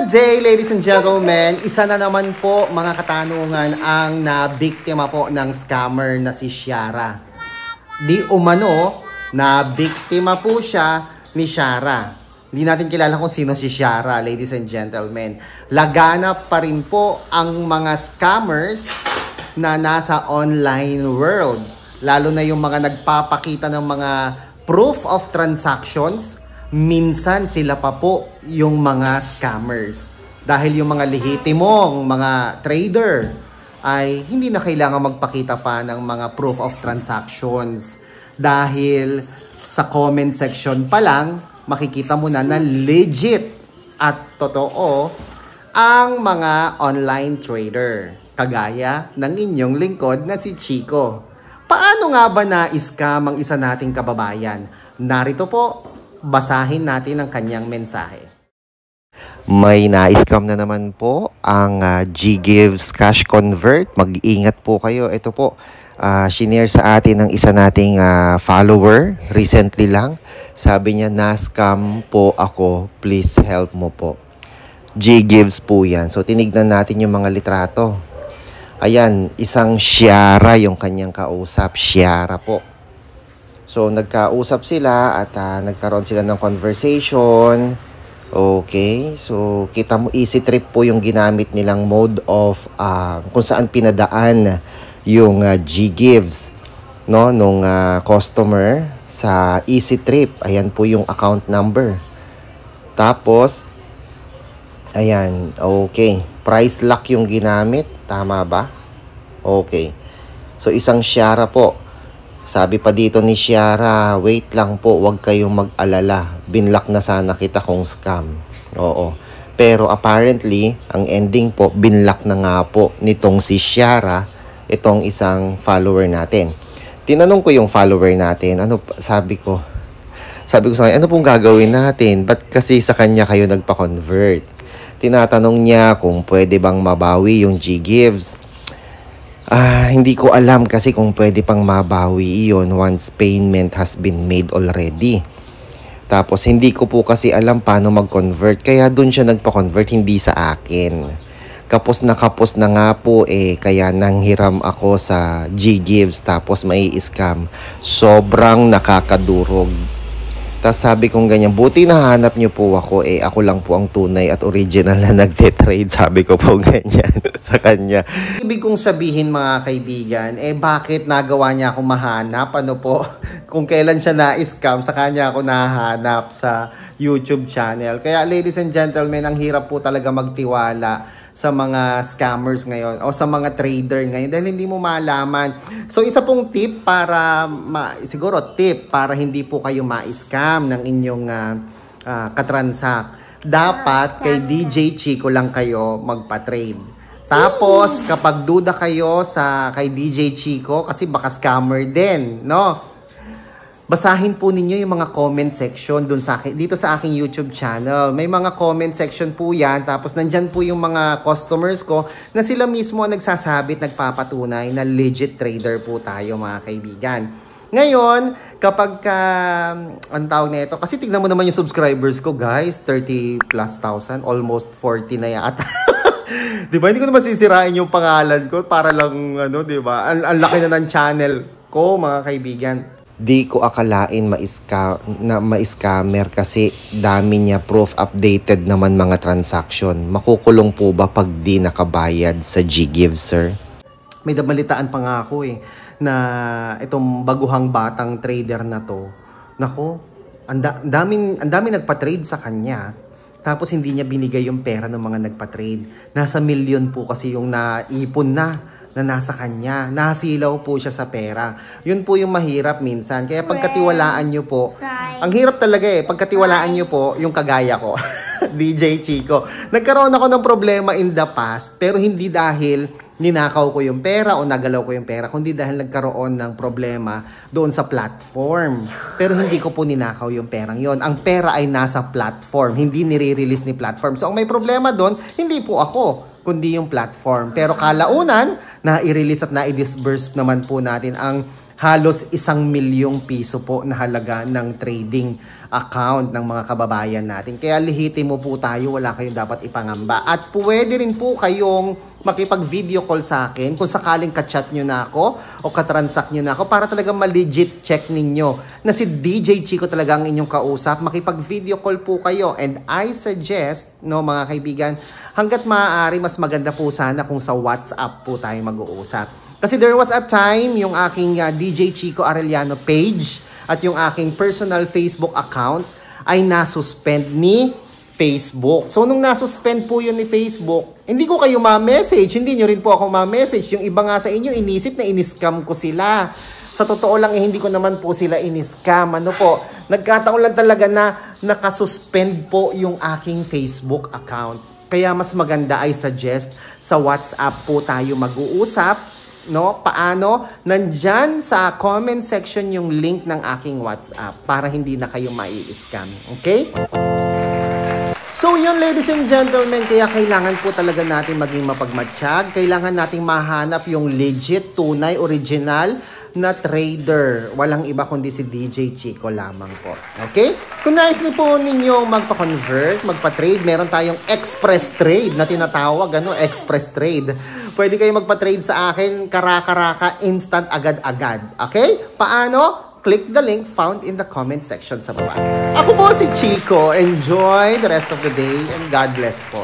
Good day, ladies and gentlemen. Isa na naman po, mga katanungan, ang nabiktima po ng scammer na si Ciara. Di umano, nabiktima po siya ni Ciara. Hindi natin kilala kung sino si Ciara, ladies and gentlemen. Laganap pa rin po ang mga scammers na nasa online world. Lalo na yung mga nagpapakita ng mga proof of transactions. Minsan sila pa po yung mga scammers. Dahil yung mga lehitimong mga trader ay hindi na kailangan magpakita pa ng mga proof of transactions. Dahil sa comment section pa lang, makikita mo na legit at totoo ang mga online trader. Kagaya ng inyong lingkod na si Chico. Paano nga ba na-scam ang isa nating kababayan? Narito po, basahin natin ang kanyang mensahe. May na-scam na naman po ang GGives Cash Convert. Mag-ingat po kayo. Ito po, shinare sa atin ng isa nating follower recently lang. Sabi niya, na-scam po ako. Please help mo po. GGives po yan. So, tinignan natin yung mga litrato. Ayan, isang Ciara yung kanyang kausap. Ciara po. So, nagkausap sila at nagkaroon sila ng conversation. Okay. So, kita mo, easy trip po yung ginamit nilang mode of kung saan pinadaan yung GGives, no, nung customer sa easy trip. Ayan po yung account number. Tapos, ayan, okay. Price lock yung ginamit. Tama ba? Okay. So, isang Ciara po. Sabi pa dito ni Ciara, wait lang po, huwag kayong mag-alala. Binlock na sana kita kung scam. Oo. Pero apparently, ang ending po, binlock na nga po nitong si Ciara, itong isang follower natin. Tinanong ko yung follower natin, sabi ko sa kanya, ano pong gagawin natin? Ba't kasi sa kanya kayo nagpa-convert? Tinatanong niya kung pwede bang mabawi yung GGives. Hindi ko alam kasi kung pwede pang mabawi iyon once payment has been made already. Tapos hindi ko po kasi alam paano mag-convert. Kaya dun siya nagpa-convert, hindi sa akin. Kapos na nga po kaya nanghiram ako sa GGives tapos may scam. Sobrang nakakadurog. Tapos sabi kong ganyan, buti nahanap niyo po ako, ako lang po ang tunay at original na nagte-trade. Sabi ko po ganyan sa kanya. Ibig kong sabihin, mga kaibigan, bakit nagawa niya ako mahanap? Ano po? Kung kailan siya na-scam, sa kanya ako nahanap sa YouTube channel. Kaya ladies and gentlemen, ang hirap po talaga magtiwala sa mga scammers ngayon o sa mga trader ngayon dahil hindi mo malaman. So isa pong tip para siguro tip para hindi po kayo ma-scam ng inyong katransak. Dapat kay DJ Chico lang kayo magpa-trade. Tapos kapag duda kayo kay DJ Chico kasi baka scammer din, no? Basahin po ninyo yung mga comment section dito sa aking YouTube channel. May mga comment section po yan. Tapos nandyan po yung mga customers ko na sila mismo ang nagsasabi at nagpapatunay na legit trader po tayo, mga kaibigan. Ngayon, kapag ang tawag na ito, kasi tignan mo naman yung subscribers ko, guys. 30 plus thousand, almost 40 na yata. Diba? Hindi ko naman sisirain yung pangalan ko para lang, diba? Ang laki na ng channel ko, mga kaibigan. Di ko akalain ma-scammer kasi dami niya proof updated naman mga transaction. Makukulong po ba pag di nakabayad sa GGives, sir? May damalitaan pa nga ako na itong baguhang batang trader na to. Nako, ang daming nagpa-trade sa kanya. Tapos hindi niya binigay yung pera ng mga nagpa-trade. Nasa milyon po kasi yung naipon na nasa kanya. Nasilaw po siya sa pera. Yun po yung mahirap minsan. Kaya pagkatiwalaan nyo po, ang hirap talaga pagkatiwalaan nyo po yung kagaya ko, DJ Chico. Nagkaroon ako ng problema in the past, pero hindi dahil ninakaw ko yung pera o nagalaw ko yung pera, kundi dahil nagkaroon ng problema doon sa platform. Pero hindi ko po ninakaw yung perang yon. Ang pera ay nasa platform, hindi nire-release ni platform. So ang may problema doon, hindi po ako, kundi yung platform. Pero kalaunan, na i-release at na i-disburse naman po natin ang halos 1,000,000 piso po na halaga ng trading account ng mga kababayan natin. Kaya lihitin mo po tayo, wala kayong dapat ipangamba. At pwede rin po kayong makipag-video call sa akin kung sakaling ka-chat nyo na ako o ka-transact nyo na ako para talagang ma-legit check ninyo na si DJ Chico talaga ang inyong kausap. Makipag-video call po kayo. And I suggest, no mga kaibigan, hanggat maaari mas maganda po sana kung sa WhatsApp po tayo mag-uusap. Kasi there was a time yung aking DJ Chico Arellano page at yung aking personal Facebook account ay nasuspend ni Facebook. So nung nasuspend po yun ni Facebook, hindi ko kayo ma-message, hindi nyo rin po ako ma-message. Yung iba nga sa inyo, inisip na in-scam ko sila. Sa totoo lang, hindi ko naman po sila in-scam. Ano po, nagkataon lang talaga na nakasuspend po yung aking Facebook account. Kaya mas maganda ay suggest sa WhatsApp po tayo mag-uusap. No, paano? Nandyan sa comment section yung link ng aking WhatsApp para hindi na kayo mai-scam. Okay? So yun, ladies and gentlemen, kaya kailangan po talaga natin maging mapagmatsyag. Kailangan nating mahanap yung legit, tunay, original na trader. Walang iba kundi si DJ Chico lamang po. Okay? Kung nais niyo po ninyong magpa-convert, magpa-trade, meron tayong express trade na tinatawag, express trade. Pwede kayo magpa-trade sa akin, karaka-raka, instant, agad-agad. Okay? Paano? Click the link found in the comment section sa baba. Ako po si Chico. Enjoy the rest of the day and God bless po.